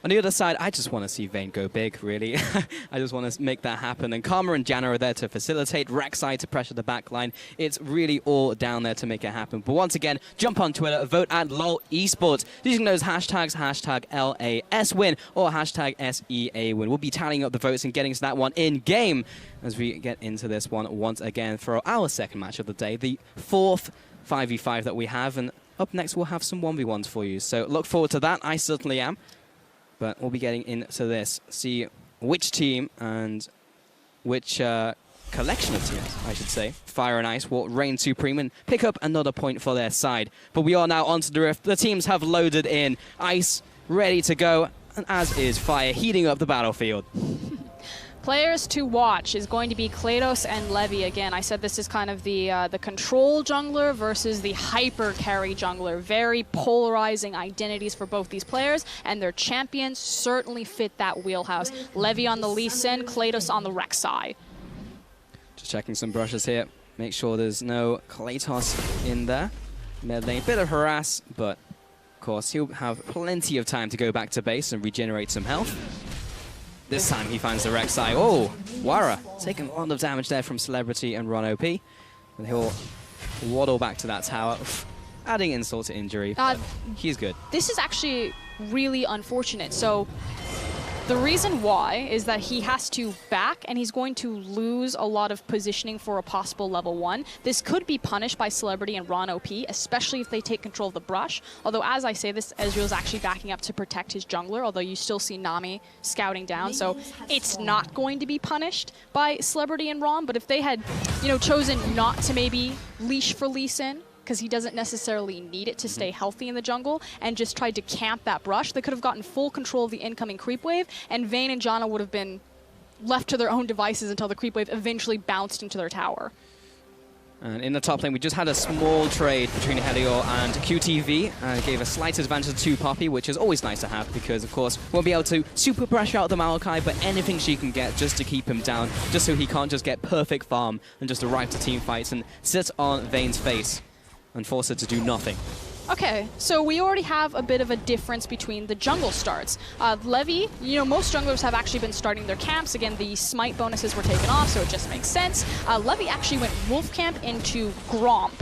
On the other side, I just want to see Vayne go big, really. I just want to make that happen. And Karma and Janna are there to facilitate, Rek'Sai to pressure the backline. It's really all down there to make it happen. But once again, jump on Twitter, vote at LOL Esports. Using those hashtags, hashtag LASwin or hashtag SEAWin. We'll be tallying up the votes and getting to that one in-game as we get into this one once again for our second match of the day, the fourth 5v5 that we have. And up next, we'll have some 1v1s for you. So look forward to that. I certainly am. But we'll be getting into this, see which team and which collection of teams, I should say, Fire and Ice will reign supreme and pick up another point for their side. But we are now onto the Rift. The teams have loaded in. Ice ready to go, and as is Fire heating up the battlefield. Players to watch is going to be Klados and Levy. Again, I said this is kind of the control jungler versus the hyper carry jungler. Very polarizing identities for both these players, and their champions certainly fit that wheelhouse. Levy on the Lee Sin, Klados on the Rek'Sai. Just checking some brushes here. Make sure there's no Klados in there. Mid lane, bit of harass, but of course he'll have plenty of time to go back to base and regenerate some health. This time he finds the Rek'Sai. Oh, Wara taking a lot of damage there from Celebrity and Ron OP. And he'll waddle back to that tower, adding insult to injury. He's good. This is actually really unfortunate. So the reason why is that he has to back, and he's going to lose a lot of positioning for a possible level 1. This could be punished by Celebrity and Ron OP, especially if they take control of the brush. Although, as I say this, Ezreal's actually backing up to protect his jungler, although you still see Nami scouting down, so it's not going to be punished by Celebrity and Ron. But if they had, chosen not to maybe leash for Lee Sin, because he doesn't necessarily need it to stay healthy in the jungle, and just tried to camp that brush, they could have gotten full control of the incoming creep wave, and Vayne and Janna would have been left to their own devices until the creep wave eventually bounced into their tower. And in the top lane, we just had a small trade between Helior and QTV. Gave a slight advantage to Poppy, which is always nice to have because, of course, we'll be able to super pressure out the Maokai, but anything she can get just to keep him down, just so he can't just get perfect farm and just arrive to team fights and sit on Vayne's face and force her to do nothing. Okay, so we already have a bit of a difference between the jungle starts. Levy, most junglers have actually been starting their camps. Again, the smite bonuses were taken off, so it just makes sense. Levy actually went wolf camp into Gromp,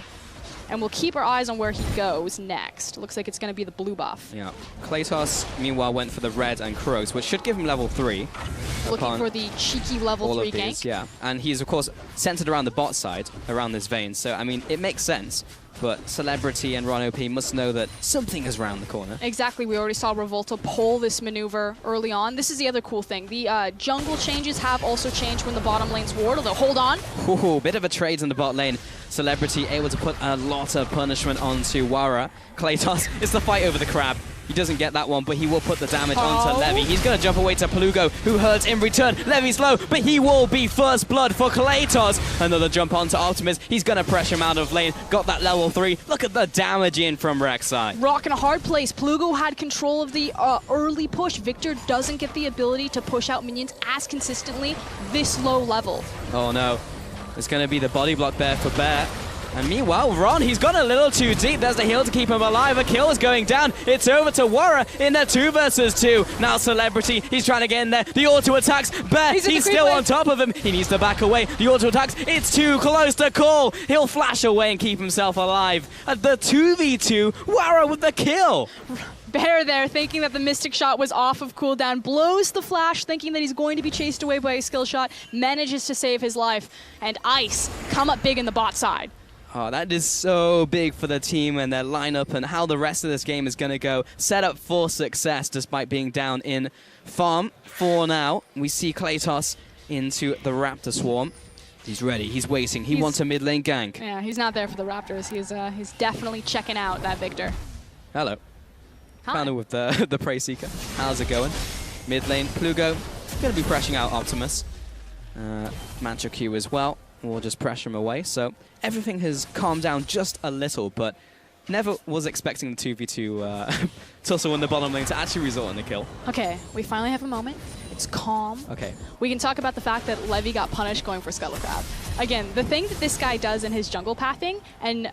and we'll keep our eyes on where he goes next. Looks like it's going to be the blue buff. Yeah. Klatos, meanwhile, went for the red and Crows, which should give him level 3. Looking for the cheeky level 3 gank. These, yeah. And he's, of course, centered around the bot side, around this Vayne. So, I mean, it makes sense. But Celebrity and Ron OP must know that something is around the corner. Exactly. We already saw Revolta pull this maneuver early on. This is the other cool thing. The jungle changes have also changed when the bottom lane's ward, although hold on. Ooh, bit of a trade in the bot lane. Celebrity able to put a lot of punishment onto Wara. Klatos, it's the fight over the crab. He doesn't get that one, but he will put the damage onto Levy. He's going to jump away to Plugo, who hurts in return. Levy's low, but he will be first blood for Klatos. Another jump onto Optimus. He's going to pressure him out of lane. Got that level 3. Look at the damage in from Rek'Sai. Rock in a hard place. Plugo had control of the early push. Victor doesn't get the ability to push out minions as consistently this low level. Oh no. It's going to be the body block there for Bear. And meanwhile, Ron, he's gone a little too deep. There's the heal to keep him alive. A kill is going down. It's over to Wara in their 2 versus 2. Now Celebrity, he's trying to get in there. The auto attacks. Bear, he's still on top of him. He needs to back away. The auto attacks. It's too close to call. He'll flash away and keep himself alive. At the 2v2, Wara with the kill. Bear there, thinking that the Mystic Shot was off of cooldown, blows the flash, thinking that he's going to be chased away by a skill shot, manages to save his life. And Ice come up big in the bot side. Oh, that is so big for the team and their lineup and how the rest of this game is going to go. Set up for success despite being down in farm for now. We see Klatos into the Raptor Swarm. He's ready. He's waiting. He wants a mid lane gank. Yeah, he's not there for the Raptors. He's definitely checking out that Victor. Hello. Hi. Found her with the Prey Seeker. How's it going? Mid lane, Plugo. Going to be pressuring out Optimus. Mantra Q as well. We'll just pressure him away. So everything has calmed down just a little, but never was expecting the 2v2 tussle in the bottom lane to actually result in a kill. Okay, we finally have a moment. It's calm. Okay. We can talk about the fact that Levy got punished going for Scuttle Crab. Again, the thing that this guy does in his jungle pathing and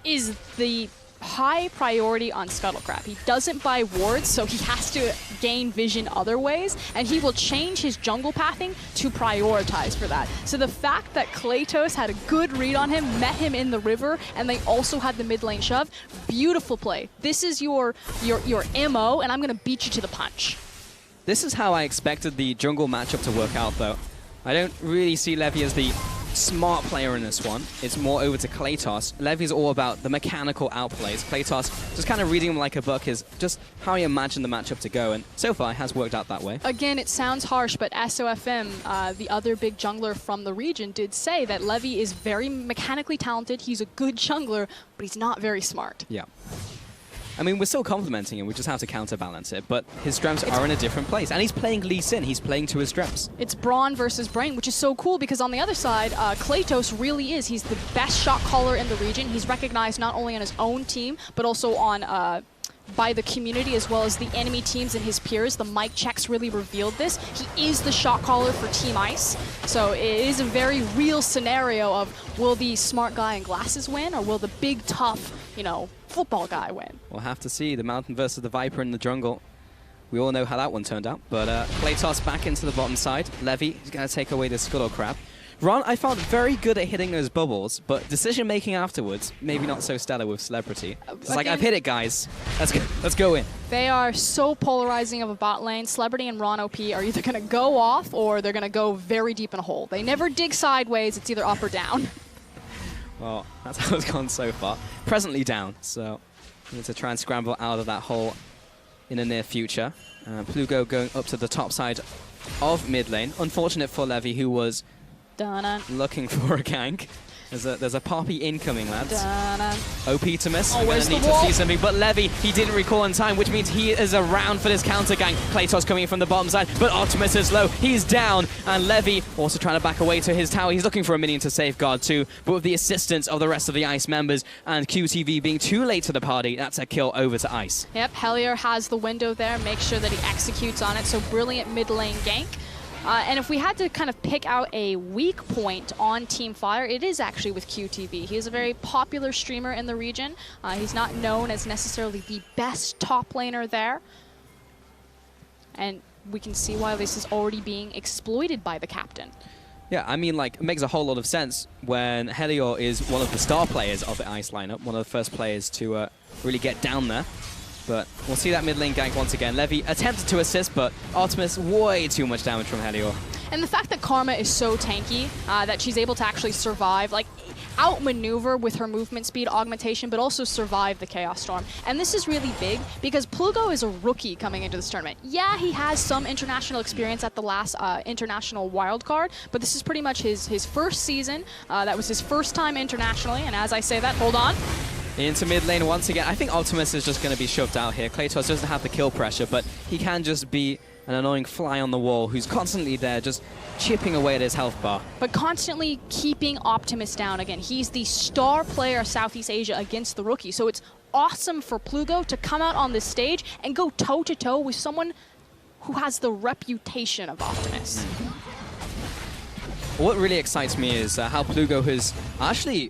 is the high priority on Scuttlecrab. He doesn't buy wards, so he has to gain vision other ways, and he will change his jungle pathing to prioritize for that. So the fact that Kratos had a good read on him, met him in the river, and they also had the mid lane shove, beautiful play. This is your MO, and I'm going to beat you to the punch. This is how I expected the jungle matchup to work out, though. I don't really see Levy as the smart player in this one. It's more over to Kratos. Levy's all about the mechanical outplays. Kratos just kind of reading him like a book is just how you imagine the matchup to go, and so far it has worked out that way. Again, it sounds harsh, but SOFM, the other big jungler from the region, did say that Levy is very mechanically talented. He's a good jungler, but he's not very smart. Yeah. I mean, we're still complimenting him, we just have to counterbalance it, but his strengths are in a different place. And he's playing Lee Sin, he's playing to his strengths. It's Brawn versus Brain, which is so cool because on the other side, Kratos really is. He's the best shot caller in the region. He's recognized not only on his own team, but also on by the community as well as the enemy teams and his peers. The mic checks really revealed this. He is the shot caller for Team Ice. So it is a very real scenario of, will the smart guy in glasses win, or will the big, tough, you know, football guy win? We'll have to see. The Mountain versus the Viper in the jungle. We all know how that one turned out. But Kratos back into the bottom side. Levy is going to take away the Scuttlecrab. Ron, I found very good at hitting those bubbles, but decision-making afterwards, maybe not so stellar with Celebrity. It's like, I've hit it, guys. Let's go in. They are so polarizing of a bot lane. Celebrity and Ron OP are either going to go off or they're going to go very deep in a hole. They never dig sideways. It's either up or down. Well, that's how it's gone so far. Presently down, so we need to try and scramble out of that hole in the near future. Plugo going up to the top side of mid lane. Unfortunate for Levy, who was looking for a gank. There's a Poppy incoming, lads. Optimus, we're going to need to see something, but Levy, he didn't recall in time, which means he is around for this counter gank. Kratos coming from the bottom side, but Optimus is low, he's down, and Levy also trying to back away to his tower. He's looking for a minion to safeguard too, but with the assistance of the rest of the Ice members and QTV being too late to the party, that's a kill over to Ice. Yep, Hellier has the window there, make sure that he executes on it, so brilliant mid lane gank. And if we had to kind of pick out a weak point on Team Fire, it is actually with QTV. He is a very popular streamer in the region. He's not known as necessarily the best top laner there. And we can see why this is already being exploited by the captain. Yeah, I mean, like, it makes a whole lot of sense when Helior is one of the star players of the Ice lineup, one of the first players to really get down there. But we'll see that mid lane gank once again. Levy attempted to assist, but Optimus way too much damage from Helior. And the fact that Karma is so tanky that she's able to actually survive, like outmaneuver with her movement speed augmentation, but also survive the Chaos Storm. And this is really big because Plugo is a rookie coming into this tournament. Yeah, he has some international experience at the last international wildcard, but this is pretty much his first season. That was his first time internationally, and as I say that, hold on. Into mid lane once again. I think Optimus is just going to be shoved out here. Kratos doesn't have the kill pressure, but he can just be an annoying fly on the wall who's constantly there, just chipping away at his health bar. But constantly keeping Optimus down. Again, he's the star player of Southeast Asia against the rookie, so it's awesome for Plugo to come out on this stage and go toe-to-toe with someone who has the reputation of Optimus. What really excites me is how Plugo has actually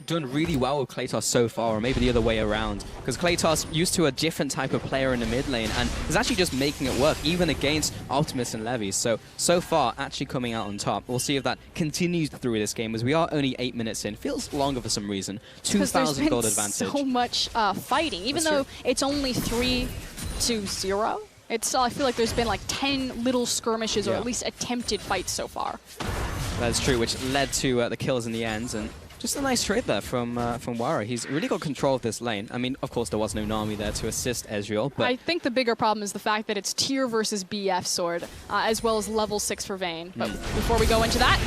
done really well with Kratos so far, or maybe the other way around, because Kratos used to a different type of player in the mid lane and is actually just making it work, even against Optimus and Levy. So far, actually coming out on top. We'll see if that continues through this game, as we are only 8 minutes in. Feels longer for some reason. 2,000 gold advantage. So much fighting, even though it's only 3-0. It's still, I feel like there's been like 10 little skirmishes or at least attempted fights so far. That's true, which led to the kills in the end, and just a nice trade there from Wara. He's really got control of this lane. I mean, of course, there was no Nami there to assist Ezreal, but I think the bigger problem is the fact that it's tier versus BF sword, as well as level 6 for Vayne. But before we go into that,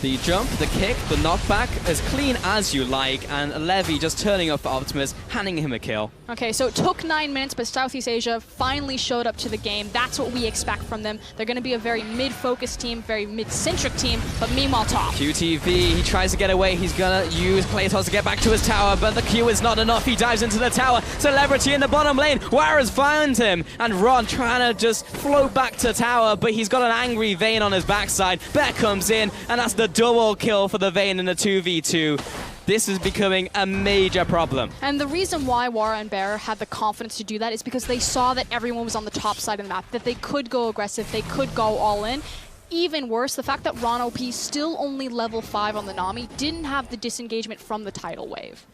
the jump, the kick, the knockback, as clean as you like, and Levy just turning up for Optimus, handing him a kill. Okay, so it took 9 minutes, but Southeast Asia finally showed up to the game. That's what we expect from them. They're going to be a very mid-focused team, very mid-centric team, but meanwhile top. QTV, he tries to get away. He's going to use Kratos to get back to his tower, but the Q is not enough. He dives into the tower. Celebrity in the bottom lane. Wara's found him, and Ron trying to just float back to tower, but he's got an angry Vayne on his backside. Beck comes in, and that's the double kill for the Vayne in the 2v2. this is becoming a major problem. And the reason why Wara and Bear had the confidence to do that is because they saw that everyone was on the top side of the map, that they could go aggressive, they could go all in. Even worse, the fact that Ron OP, still only level 5 on the Nami, didn't have the disengagement from the tidal wave.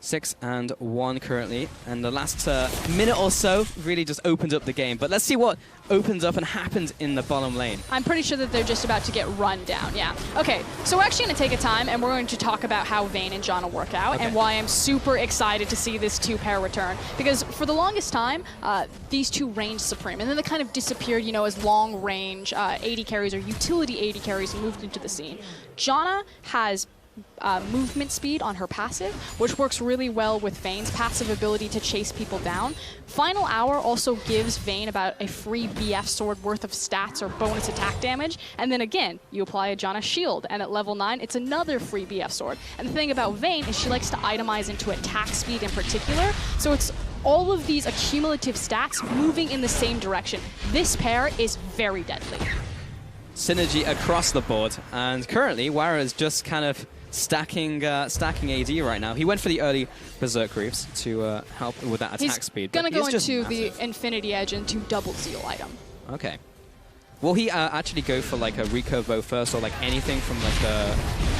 6-1 currently, and the last minute or so really just opened up the game. But let's see what opens up and happens in the bottom lane. I'm pretty sure that they're just about to get run down, yeah. Okay, so we're actually going to take a time and we're going to talk about how Vayne and Janna work out and why I'm super excited to see this two-pair return. Because for the longest time, these two reigned supreme, and then they kind of disappeared, you know, as long-range AD carries or utility AD carries moved into the scene. Janna has movement speed on her passive, which works really well with Vayne's passive ability to chase people down. Final Hour also gives Vayne about a free BF sword worth of stats or bonus attack damage, and then again, you apply a Janna shield, and at level 9, it's another free BF sword. And the thing about Vayne is she likes to itemize into attack speed in particular, so it's all of these accumulative stats moving in the same direction. This pair is very deadly. Synergy across the board, and currently Wara is just kind of stacking AD right now. He went for the early Berserk Reefs to help with that attack speed. He's going to go into the Infinity Edge into double Zeal item. Okay. Will he actually go for like a recurve bow first, or like anything from like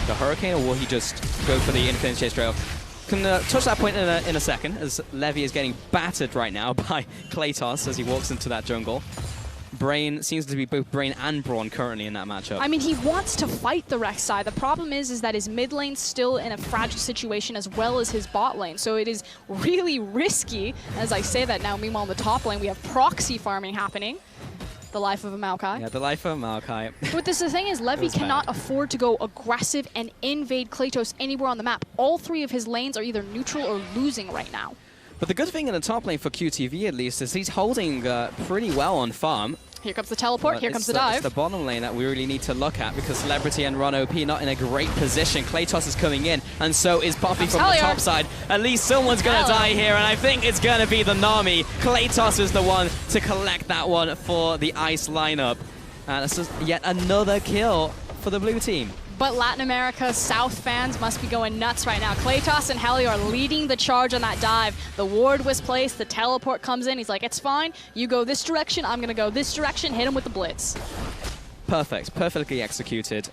the Hurricane, or will he just go for the Infinity Chase straight off? Can touch that point in a second, as Levy is getting battered right now by Kratos as he walks into that jungle. Brain seems to be both Brain and Brawn currently in that matchup. I mean, he wants to fight the Rek'Sai. The problem is that his mid lane's still in a fragile situation as well as his bot lane. So it is really risky, as I say that now. Meanwhile, in the top lane, we have proxy farming happening. The life of a Maokai. Yeah, the life of a Maokai. But the thing is, Levy cannot afford to go aggressive and invade Kratos anywhere on the map. All three of his lanes are either neutral or losing right now. But the good thing in the top lane for QTV, at least, is he's holding pretty well on farm. Here comes the teleport, here comes the dive. It's the bottom lane that we really need to look at, because Celebrity and Ron OP not in a great position. Kratos is coming in, and so is Poppy from the top side. At least someone's going to die here, and I think it's going to be the Nami. Kratos is the one to collect that one for the Ice lineup. And this is yet another kill for the blue team. But Latin America South fans must be going nuts right now. Kratos and Helly are leading the charge on that dive. The ward was placed, the teleport comes in. He's like, it's fine. You go this direction, I'm going to go this direction. Hit him with the blitz. Perfect. Perfectly executed.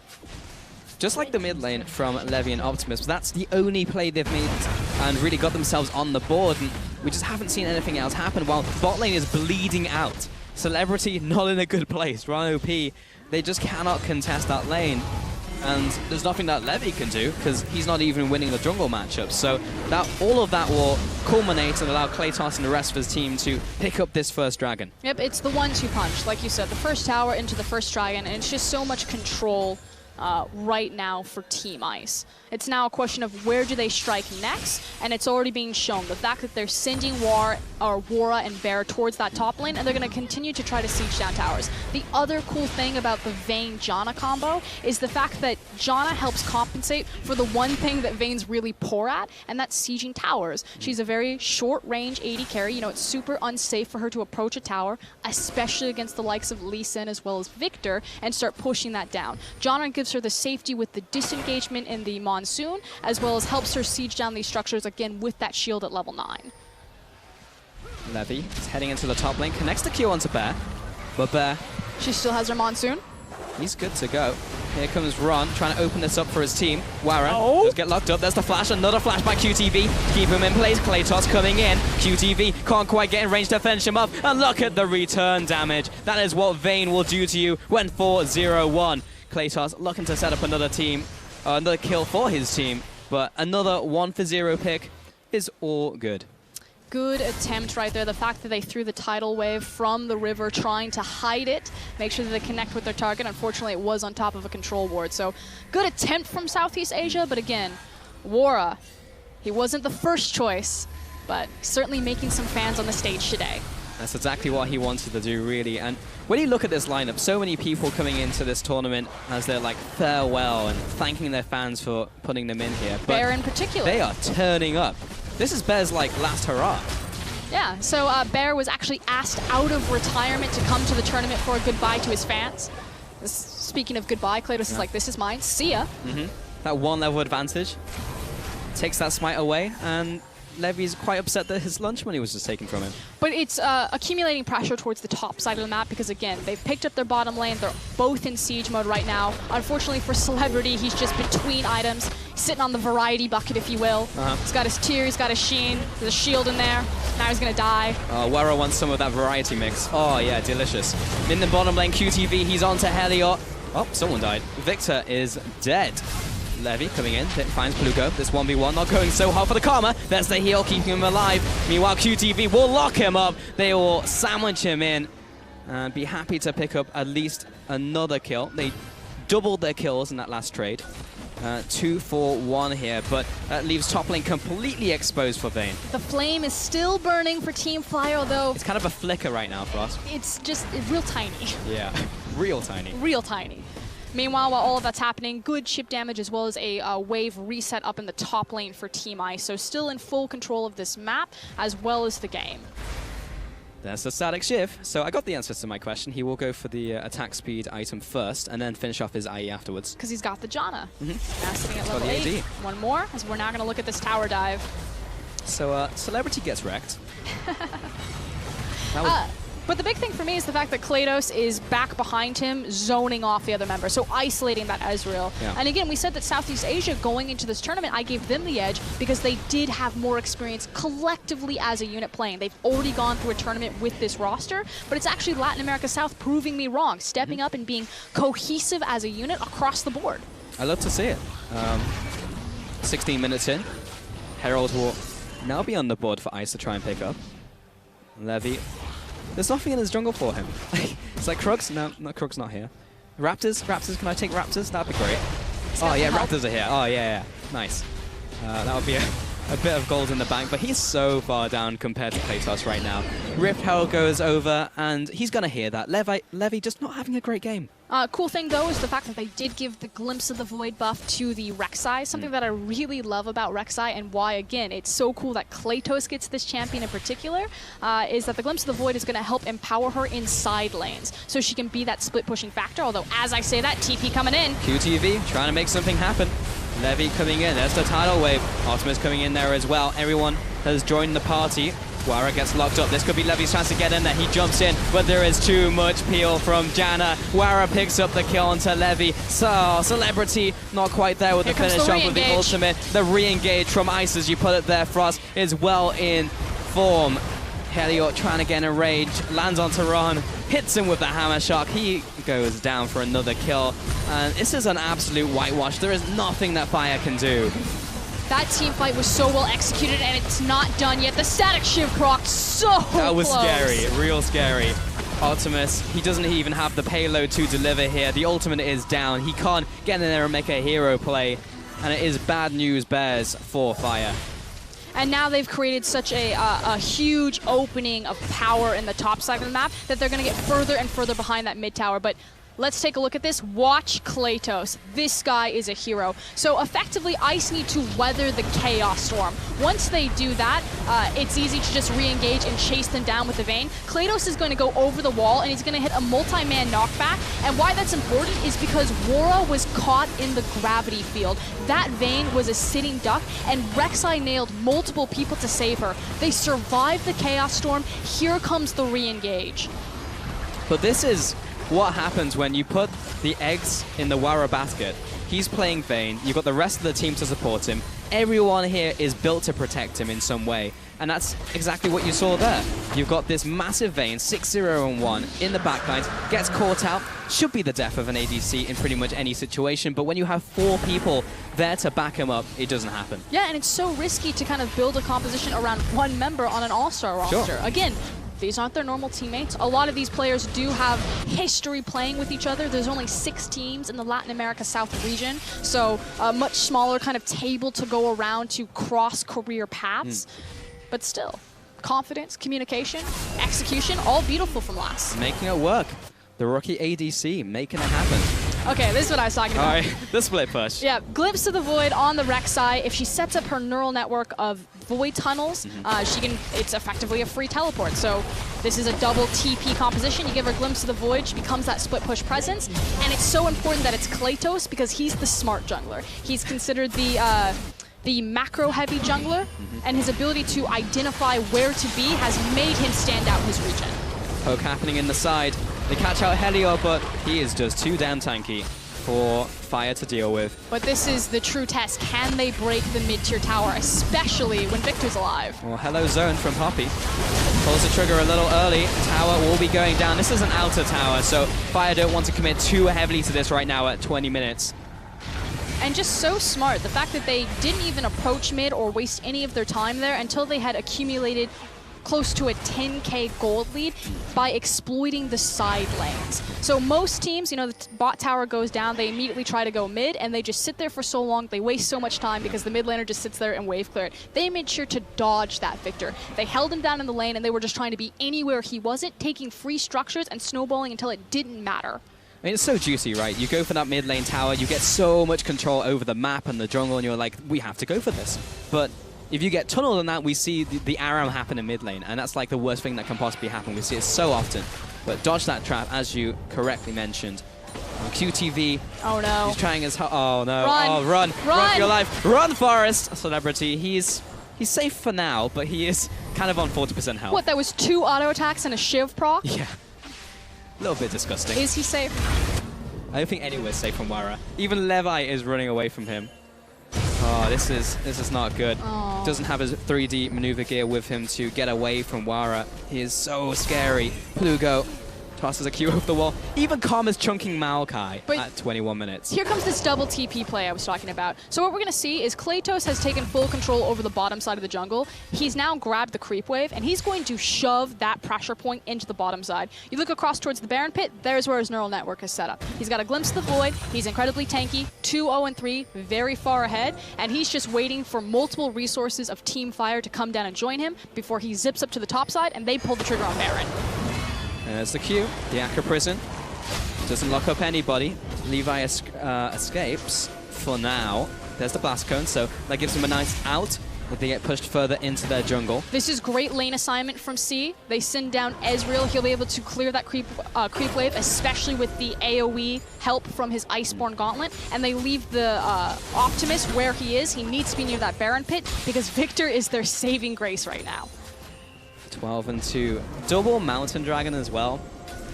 Just like the mid lane from Levy and Optimus, that's the only play they've made and really got themselves on the board. And we just haven't seen anything else happen, while bot lane is bleeding out. Celebrity not in a good place. Ron OP, they just cannot contest that lane. And there's nothing that Levy can do, because he's not even winning the jungle matchup. So that all of that will culminate and allow Kratos and the rest of his team to pick up this first dragon. Yep, it's the 1-2 punch. Like you said, the first tower into the first dragon, and it's just so much control right now for Team Ice. It's now a question of where do they strike next, and it's already being shown. The fact that they're sending Wara and Bear towards that top lane, and they're going to continue to try to siege down towers. The other cool thing about the Vayne-Janna combo is the fact that Janna helps compensate for the one thing that Vayne's really poor at, and that's sieging towers. She's a very short-range AD carry. You know, it's super unsafe for her to approach a tower, especially against the likes of Lee Sin as well as Victor, and start pushing that down. Janna gives her the safety with the disengagement in the Monsoon, as well as helps her siege down these structures again with that shield at level 9. Levy is heading into the top lane, connects the Q onto Bear, but Bear... She still has her Monsoon. He's good to go. Here comes Ron, trying to open this up for his team. Wara does get locked up. There's the flash. Another flash by QTV. Keep him in place. Kratos coming in. QTV can't quite get in range to finish him up. And look at the return damage. That is what Vayne will do to you when 4-0-1. Kratos looking to set up another team, another kill for his team. But another 1-for-0 pick is all good. Good attempt right there. The fact that they threw the tidal wave from the river, trying to hide it, make sure that they connect with their target. Unfortunately, it was on top of a control ward. So good attempt from Southeast Asia, but again, Wara, he wasn't the first choice, but certainly making some fans on the stage today. That's exactly what he wanted to do, really. And when you look at this lineup, so many people coming into this tournament as their like farewell and thanking their fans for putting them in here. But Bear in particular. They are turning up. This is Bear's like last hurrah. Yeah, so Bear was actually asked out of retirement to come to the tournament for a goodbye to his fans. Speaking of goodbye, Kratos is like, this is mine, see ya. that 1 level advantage. Takes that smite away, and Levy's quite upset that his lunch money was just taken from him. But it's accumulating pressure towards the top side of the map because, again, they've picked up their bottom lane. They're both in siege mode right now. Unfortunately for Celebrity, he's just between items, sitting on the variety bucket, if you will. He's got his Tear, he's got his Sheen, there's a shield in there. Now he's going to die. Wara wants some of that variety mix. Oh, yeah, delicious. In the bottom lane, QTV, he's on to Heliot. Oh, someone died. Victor is dead. Levy coming in, finds Plugo. This 1v1 not going so hard for the Karma. There's the heal, keeping him alive. Meanwhile, QTV will lock him up. They will sandwich him in and be happy to pick up at least another kill. They doubled their kills in that last trade. 2 for 1 here, but that leaves top lane completely exposed for Vayne. The flame is still burning for Team Fly, although... It's kind of a flicker right now for us. It's just real tiny. Yeah, real tiny. Real tiny. Meanwhile, while all of that's happening, good chip damage as well as a wave reset up in the top lane for Team Ice. So still in full control of this map as well as the game. There's the static shift. So I got the answers to my question. He will go for the attack speed item first and then finish off his IE afterwards. Because he's got the Janna. Now sitting at level 8. One more, as we're now going to look at this tower dive. So Celebrity gets wrecked. But the big thing for me is the fact that Klados is back behind him, zoning off the other members, so isolating that Ezreal. Yeah. And again, we said that Southeast Asia going into this tournament, I gave them the edge because they did have more experience collectively as a unit playing. They've already gone through a tournament with this roster, but it's actually Latin America South proving me wrong, stepping up and being cohesive as a unit across the board. I love to see it. 16 minutes in. Herald will now be on the board for Ice to try and pick up. Levy. There's nothing in his jungle for him. It's like Krugs. No, Krugs not here. Raptors? Raptors, can I take Raptors? That'd be great. Oh yeah, Raptors are here. Oh yeah. Nice. That would be a bit of gold in the bank, but he's so far down compared to Kratos right now. Rift Herald goes over, and he's going to hear that. Levy just not having a great game. Cool thing, though, is the fact that they did give the Glimpse of the Void buff to the Rek'Sai, something that I really love about Rek'Sai, and why, again, it's so cool that Kratos gets this champion in particular, is that the Glimpse of the Void is going to help empower her in side lanes, so she can be that split-pushing factor, although, as I say that, TP coming in. QTV trying to make something happen. Levy coming in, there's the tidal wave. Optimus coming in there as well. Everyone has joined the party. Wara gets locked up. This could be Levy's chance to get in there. He jumps in, but there is too much peel from Janna. Wara picks up the kill onto Levy. So, Celebrity not quite there with the finish off with the ultimate. The re-engage from Ice, as you put it there, Frost, is well in form. Heliot trying to get in a rage, lands onto Ron, hits him with the hammer shock. He goes down for another kill. And this is an absolute whitewash. There is nothing that Fire can do. That team fight was so well executed, and it's not done yet. The static shiv proc so That was close. Scary, real scary. Optimus, he doesn't even have the payload to deliver here. The ultimate is down. He can't get in there and make a hero play. And it is bad news bears for Fire. And now they've created such a huge opening of power in the top side of the map that they're going to get further and further behind that mid tower. But let's take a look at this. Watch Kratos. This guy is a hero. So effectively, Ice need to weather the Chaos Storm. Once they do that, it's easy to just re-engage and chase them down with the Vayne. Kratos is going to go over the wall, and he's going to hit a multi-man knockback. And why that's important is because Wara was caught in the gravity field. That Vayne was a sitting duck, and Rek'Sai nailed multiple people to save her. They survived the Chaos Storm. Here comes the re-engage. But this is what happens when you put the eggs in the Wara basket. He's playing Vayne. You've got the rest of the team to support him. Everyone here is built to protect him in some way. And that's exactly what you saw there. You've got this massive Vayne, 6-0-1 in the backline, gets caught out, should be the death of an ADC in pretty much any situation, but when you have 4 people there to back him up, it doesn't happen. Yeah, and it's so risky to kind of build a composition around one member on an all-star roster. Sure. Again, these aren't their normal teammates. A lot of these players do have history playing with each other. There's only 6 teams in the Latin America South region, so a much smaller kind of table to go around to cross career paths. But still, confidence, communication, execution, all beautiful from Lass. Making it work. The rookie ADC, making it happen. Okay, this is what I was talking about. All right, the split push. Yeah, Glimpse of the Void on the Rek'Sai. If she sets up her neural network of Void tunnels, it's effectively a free teleport. So this is a double TP composition. You give her a glimpse of the Void, she becomes that split push presence. And it's so important that it's Kratos because he's the smart jungler. He's considered the macro-heavy jungler, and his ability to identify where to be has made him stand out in his region. Poke happening in the side. They catch out Helios, but he is just too damn tanky for Fire to deal with. But this is the true test. Can they break the mid-tier tower, especially when Victor's alive? Well, hello zone from Poppy. Pulls the trigger a little early. Tower will be going down. This is an outer tower, so Fire don't want to commit too heavily to this right now at 20 minutes. And just so smart, the fact that they didn't even approach mid or waste any of their time there until they had accumulated close to a 10k gold lead by exploiting the side lanes. So most teams, you know, the bot tower goes down, they immediately try to go mid, and they just sit there for so long, they waste so much time because the mid laner just sits there and wave clear it. They made sure to dodge that Victor. They held him down in the lane, and they were just trying to be anywhere he wasn't, taking free structures and snowballing until it didn't matter. I mean, it's so juicy, right? You go for that mid lane tower, you get so much control over the map and the jungle, and you're like, we have to go for this. But if you get tunneled on that, we see the ARAM happen in mid lane, and that's like the worst thing that can possibly happen. We see it so often. But dodge that trap, as you correctly mentioned. QTV. Oh no. He's trying his oh no. Run. Oh, run. Run. Run for your life. Run, Forest. Celebrity. He's safe for now, but he is kind of on 40% health. What, that was 2 auto attacks and a Shiv proc? Yeah. A little bit disgusting. Is he safe? I don't think anywhere's safe from Wara. Even Levi is running away from him. Oh, this is not good. Oh. Doesn't have his 3D maneuver gear with him to get away from Wara. He is so scary. Plugo tosses a Q over the wall. Even Calm is chunking Maokai at 21 minutes. Here comes this double TP play I was talking about. So what we're going to see is Kratos has taken full control over the bottom side of the jungle. He's now grabbed the creep wave, and he's going to shove that pressure point into the bottom side. You look across towards the Baron pit, there's where his neural network is set up. He's got a glimpse of the Void, he's incredibly tanky, 2-0-3, very far ahead, and he's just waiting for multiple resources of Team Fire to come down and join him before he zips up to the top side, and they pull the trigger on Baron. And there's the Q, the Acro Prison. Doesn't lock up anybody. Levi escapes for now. There's the Blast Cone, so that gives him a nice out if they get pushed further into their jungle. This is great lane assignment from C. They send down Ezreal. He'll be able to clear that creep wave, especially with the AoE help from his Iceborne Gauntlet. And they leave the Optimus where he is. He needs to be near that Baron pit because Victor is their saving grace right now. 12-2. Double Mountain Dragon as well.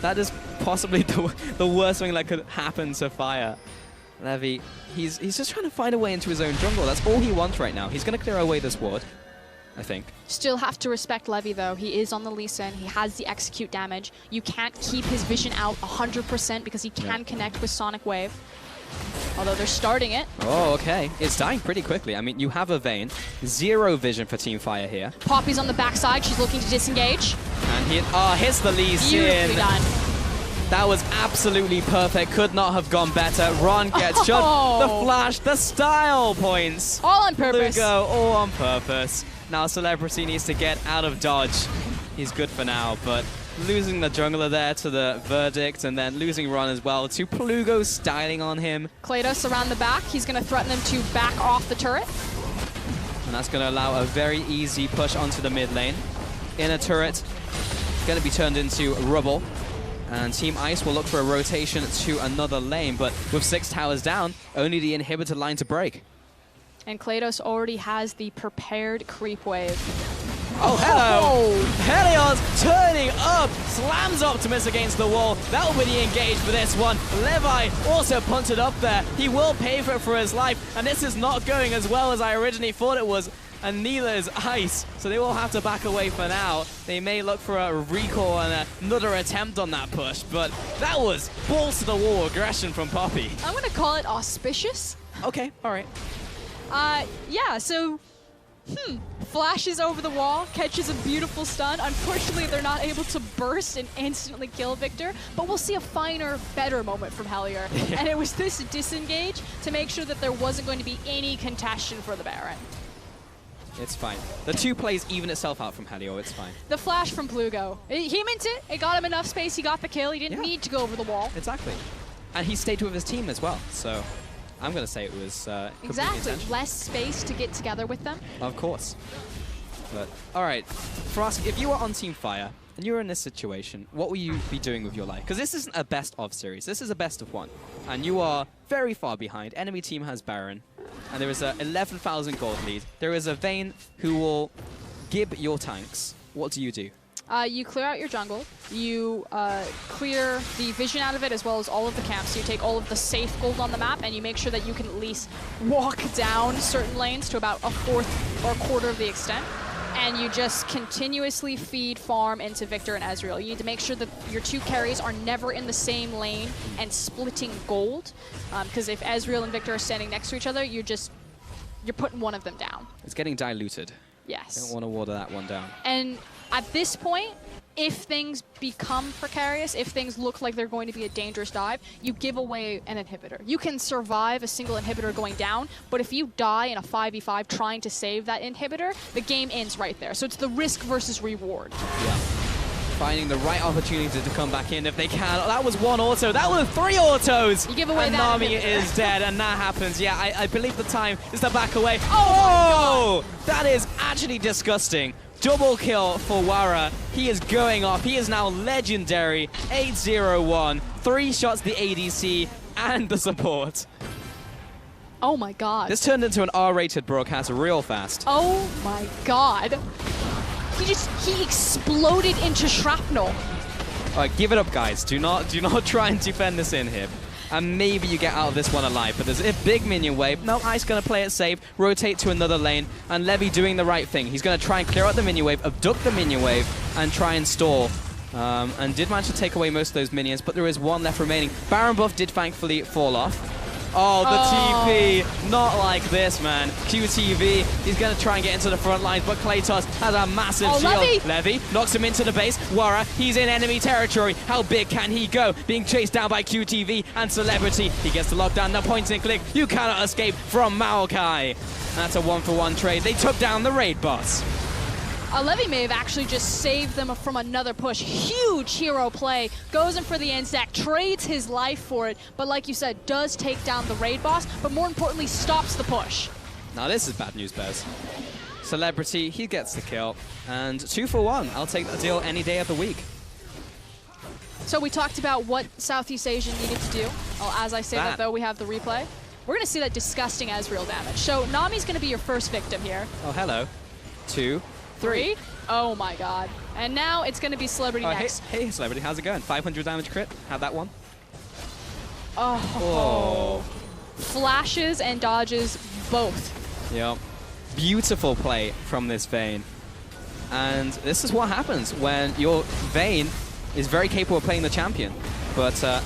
That is possibly the worst thing that could happen to Fire. Levi, he's just trying to find a way into his own jungle. That's all he wants right now. He's going to clear away this ward, I think. Still have to respect Levi, though. He is on the Lee Sin. He has the execute damage. You can't keep his vision out 100% because he can connect with Sonic Wave. Although they're starting it. Oh, okay. It's dying pretty quickly. I mean, you have a Vayne. 0 vision for Team Fire here. Poppy's on the backside. She's looking to disengage. And he hits the Lee Sin. Beautifully done. That was absolutely perfect. Could not have gone better. Ron gets shot. The flash, the style points. All on purpose. Lugo, all on purpose. Now Celebrity needs to get out of dodge. He's good for now, but losing the jungler there to the Verdict, and then losing Ron as well to Plugo styling on him. Kratos around the back. He's going to threaten them to back off the turret. And that's going to allow a very easy push onto the mid lane. Inner turret going to be turned into rubble. And Team Ice will look for a rotation to another lane, but with 6 towers down, only the inhibitor line to break. And Kratos already has the prepared creep wave. Oh, hello! Helios turning up, slams Optimus against the wall. That will be the engage for this one. Levi also punted up there. He will pay for it for his life, and this is not going as well as I originally thought it was. And neither is Ice, so they will have to back away for now. They may look for a recall and another attempt on that push, but that was balls to the wall aggression from Poppy. I'm going to call it auspicious. Okay, all right. Yeah, so flashes over the wall, catches a beautiful stun. Unfortunately, they're not able to burst and instantly kill Victor, but we'll see a finer, better moment from Hellier. Yeah. And it was this disengage to make sure that there wasn't going to be any contention for the Baron. It's fine. The 2 plays even itself out from Helio. It's fine. The flash from Plugo. He meant it. It got him enough space. He got the kill. He didn't need to go over the wall. Exactly. And he stayed with his team as well. So I'm going to say it was exactly. Less space to get together with them. Of course. But, all right, Frost, if you were on Team Fire and you were in this situation, what will you be doing with your life? Because this isn't a best-of series. This is a best-of-1. And you are very far behind. Enemy team has Baron. And there is a 11,000 gold lead. There is a Vayne who will gib your tanks. What do you do? You clear out your jungle, you clear the vision out of it as well as all of the camps. You take all of the safe gold on the map and you make sure that you can at least walk down certain lanes to about a fourth or a quarter of the extent. And you just continuously feed farm into Victor and Ezreal. You need to make sure that your two carries are never in the same lane and splitting gold. Because if Ezreal and Victor are standing next to each other, you're putting one of them down. It's getting diluted. Yes. Don't want to water that one down. And at this point, if things become precarious, if things look like they're going to be a dangerous dive, you give away an inhibitor. You can survive a single inhibitor going down, but if you die in a 5v5 trying to save that inhibitor, the game ends right there. So it's the risk versus reward. Yeah. Finding the right opportunity to come back in if they can. Oh, that was one auto. That was 3 autos. You give away and that Nami inhibitor. is dead, and that happens. Yeah, I believe the time is to back away. Oh, that is actually disgusting. Double kill for Wara. He is going off. He is now legendary. 8-0-1. 3 shots the ADC and the support. Oh my god. This turned into an R-rated broadcast real fast. Oh my god. He exploded into shrapnel. All right, give it up, guys. Do not try and defend this inhib. And maybe you get out of this one alive. But there's a big minion wave. No, Ice going to play it safe, rotate to another lane, and Levy doing the right thing. He's going to try and clear out the minion wave, abduct the minion wave, and try and stall. And did manage to take away most of those minions, but there is one left remaining. Baron buff did thankfully fall off. Oh, the TP. Not like this, man. QTV, he's going to try and get into the front lines, but Kratos has a massive shield. Levy knocks him into the base. Wara, he's in enemy territory. How big can he go? Being chased down by QTV and Celebrity. He gets the lockdown, the point and click. You cannot escape from Maokai. That's a 1-for-1 trade. They took down the raid boss. Levy may have actually just saved them from another push. Huge hero play. Goes in for the end stack, trades his life for it, but like you said, does take down the raid boss, but more importantly, stops the push. Now this is bad news, Bez. Celebrity, he gets the kill. And 2-for-1. I'll take that deal any day of the week. So we talked about what Southeast Asia needed to do. Well, as I say that though, we have the replay. We're going to see that disgusting Ezreal damage. So Nami's going to be your first victim here. Oh, hello. 2, 3. Oh my god. And now it's going to be Celebrity next. Hey, Celebrity, how's it going? 500 damage crit. Have that one. Oh. Flashes and dodges both. Yep. Beautiful play from this Vayne. And this is what happens when your Vayne is very capable of playing the champion. But, all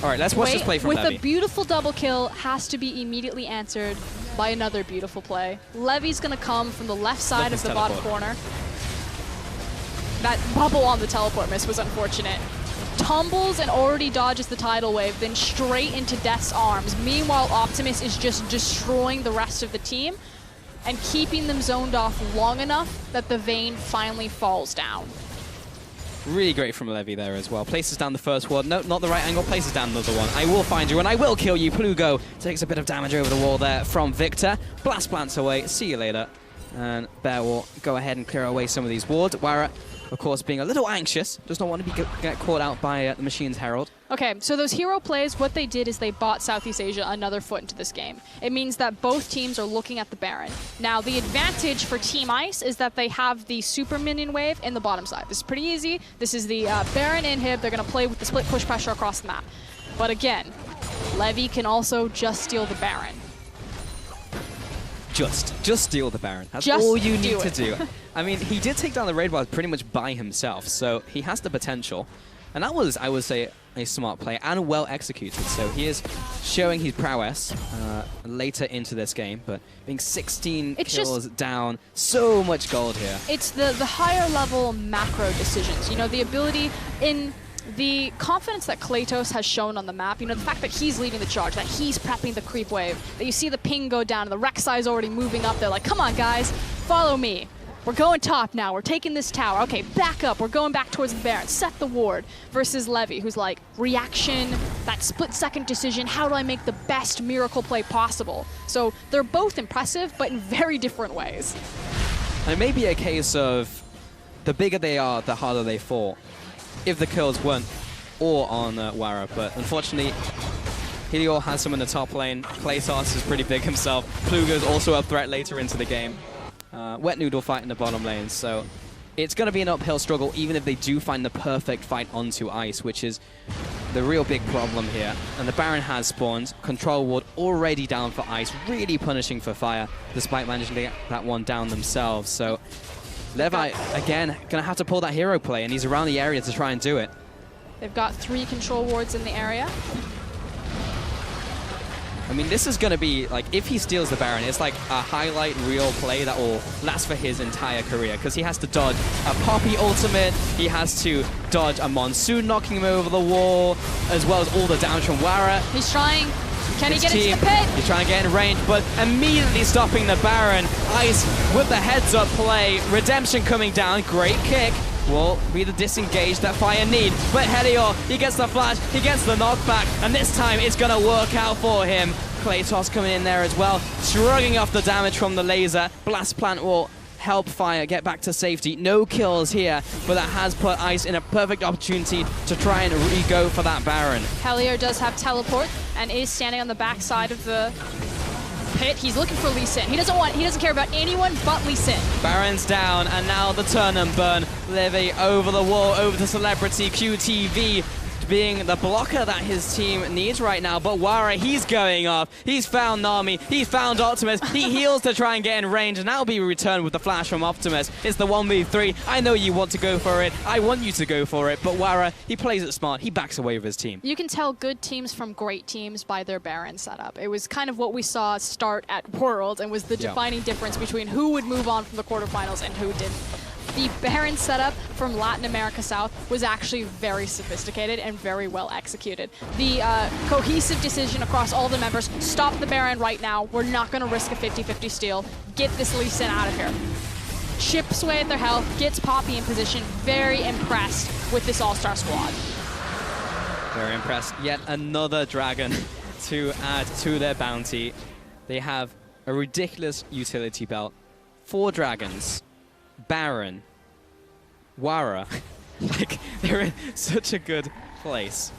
right, let's watch this play from Levy. With a beautiful double kill, has to be immediately answered by another beautiful play. Levy's going to come from the left side of the bottom corner. That bubble on the teleport miss was unfortunate. Tumbles and already dodges the tidal wave, then straight into Death's arms. Meanwhile, Optimus is just destroying the rest of the team and keeping them zoned off long enough that the Vayne finally falls down. Really great from Levy there as well. Places down the first ward. No, not the right angle. Places down another one. I will find you and I will kill you. Plugo takes a bit of damage over the wall there from Victor. Blast plants away. See you later. And Bear will go ahead and clear away some of these wards. Wara, of course, being a little anxious. Does not want to get caught out by the Machine's Herald. Okay, so those hero plays, what they did is they bought Southeast Asia another foot into this game. It means that both teams are looking at the Baron. Now, the advantage for Team Ice is that they have the super minion wave in the bottom side. This is pretty easy. This is the Baron inhib. They're going to play with the split push pressure across the map. But again, Levy can also just steal the Baron. Just steal the Baron. That's all you need to do. I mean, he did take down the raid boss pretty much by himself, so he has the potential. And that was, I would say, a smart play and well executed. So he is showing his prowess later into this game, but being 16 kills down, so much gold here. It's the higher level macro decisions. You know, the ability in the confidence that Kratos has shown on the map, you know, the fact that he's leading the charge, that he's prepping the creep wave, that you see the ping go down and the Rek'Sai's already moving up. They're like, come on, guys, follow me. We're going top now. We're taking this tower. Okay, back up. We're going back towards the Baron. Set the ward. Versus Levy, who's like, reaction, that split-second decision. How do I make the best miracle play possible? So they're both impressive, but in very different ways. And it may be a case of the bigger they are, the harder they fall. If the kills weren't all on Wara, but unfortunately, Helior has some in the top lane. Klaytos is pretty big himself. Plugo's also a threat later into the game. Wet Noodle fight in the bottom lane, so it's going to be an uphill struggle even if they do find the perfect fight onto ice, which is the real big problem here. And the Baron has spawned. Control ward already down for ice, really punishing for fire, despite managing to get that one down themselves. So Levi, again, going to have to pull that hero play, and he's around the area to try and do it. They've got 3 control wards in the area. I mean, this is going to be, like, if he steals the Baron, it's like a highlight reel play that will last for his entire career, because he has to dodge a Poppy ultimate, he has to dodge a Monsoon knocking him over the wall, as well as all the damage from Wara. He's trying. Can he get into the pit? He's trying to get in range, but immediately stopping the Baron. Ice with the heads-up play. Redemption coming down. Great kick. Will be the disengage that Fire need. But Helior, he gets the flash, he gets the knockback, and this time it's going to work out for him. Klaytos coming in there as well, shrugging off the damage from the laser. Blast Plant will help Fire get back to safety. No kills here, but that has put Ice in a perfect opportunity to try and re-go for that Baron. Helior does have teleport and is standing on the backside of the pit. He's looking for Lee Sin. He doesn't care about anyone but Lee Sin. Baron's down, and now the turn and burn. Levy over the wall, over to Celebrity. QTV being the blocker that his team needs right now. But Wara, he's going off. He's found Nami. He's found Optimus. He heals to try and get in range, and that'll be returned with the flash from Optimus. It's the 1v3. I know you want to go for it. I want you to go for it. But Wara, he plays it smart. He backs away with his team. You can tell good teams from great teams by their Baron setup. It was kind of what we saw start at World, and was the defining difference between who would move on from the quarterfinals and who didn't. The Baron setup from Latin America South was actually very sophisticated and very well executed. The cohesive decision across all the members, stop the Baron right now. We're not going to risk a 50-50 steal. Get this Lee Sin out of here. Chips away at their health, gets Poppy in position. Very impressed with this All-Star squad. Very impressed. Yet another dragon to add to their bounty. They have a ridiculous utility belt. 4 dragons. Baron, Wara, like, they're in such a good place.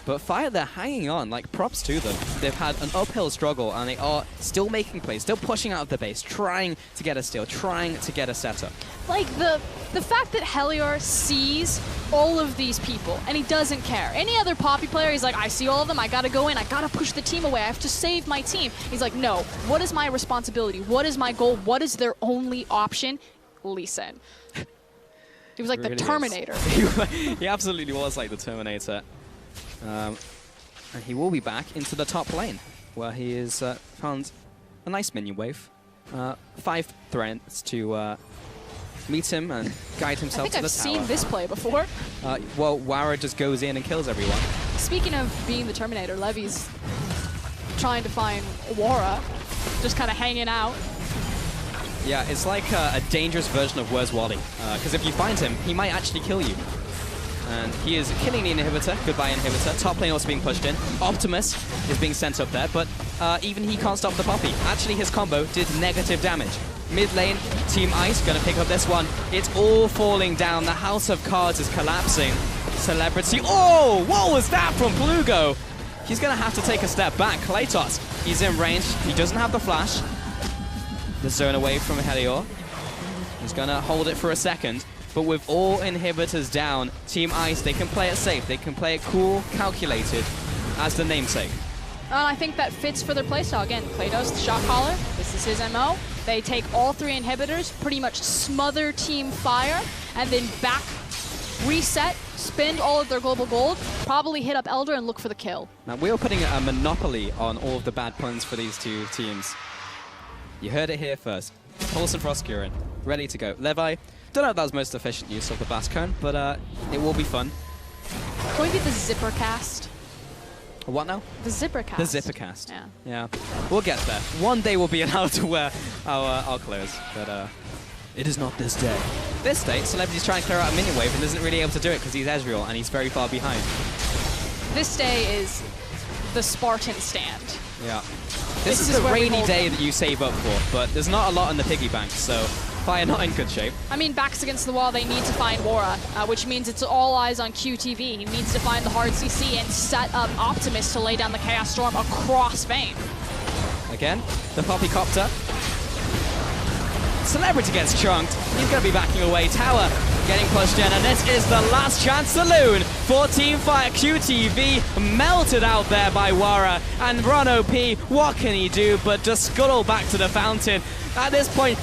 But Fire, they're hanging on, like, props to them. They've had an uphill struggle, and they are still making plays, still pushing out of the base, trying to get a steal, trying to get a setup. Like, the fact that Helior sees all of these people, and he doesn't care. Any other Poppy player, he's like, I see all of them, I gotta go in, I gotta push the team away, I have to save my team. He's like, no, what is my responsibility? What is my goal? What is their only option? Lee Sin. He was like the Terminator. He absolutely was like the Terminator. And he will be back into the top lane, where he has found a nice minion wave. 5 threats to meet him and guide himself to the tower. I think I've seen this play before. Well, Wara just goes in and kills everyone. Speaking of being the Terminator, Levy's trying to find Wara, just kind of hanging out. Yeah, it's like a dangerous version of Where's Wally. Because if you find him, he might actually kill you. And he is killing the inhibitor. Goodbye, inhibitor. Top lane also being pushed in. Optimus is being sent up there, but even he can't stop the Poppy. Actually, his combo did negative damage. Mid lane, Team Ice going to pick up this one. It's all falling down. The House of Cards is collapsing. Celebrity. Oh, what was that from Plugo? He's going to have to take a step back. Klaytos, he's in range. He doesn't have the flash. The zone away from Helior. He's going to hold it for a second. But with all inhibitors down, Team Ice, they can play it safe. They can play it cool, calculated, as the namesake. And I think that fits for their playstyle. Again, Klaytos, the shot caller. This is his MO. They take all 3 inhibitors, pretty much smother Team Fire, and then back, reset, spend all of their global gold, probably hit up Elder and look for the kill. Now, we are putting a monopoly on all of the bad puns for these 2 teams. You heard it here first. Pulse and Froscurin, ready to go. Levi, don't know if that was most efficient use of the Blast Cone, but it will be fun. Can we get the zipper cast? What now? The zipper cast. The zipper cast. Yeah. Yeah. We'll get there. One day we'll be allowed to wear our clothes, but it is not this day. This day, Celebrity's trying to clear out a minion wave and isn't really able to do it because he's Ezreal and he's very far behind. This day is the Spartan stand. Yeah. This is the rainy day that you save up for, but there's not a lot in the piggy bank, so Fire not in good shape. I mean, backs against the wall, they need to find Wara, which means it's all eyes on QTV. He needs to find the hard CC and set up Optimus to lay down the Chaos Storm across Vayne. Again, the Poppycopter. Celebrity gets chunked. He's going to be backing away. Tower getting pushed in, and this is the last chance saloon for Team Fire. QTV melted out there by Wara, and Ron OP, what can he do but just scuttle back to the fountain? At this point,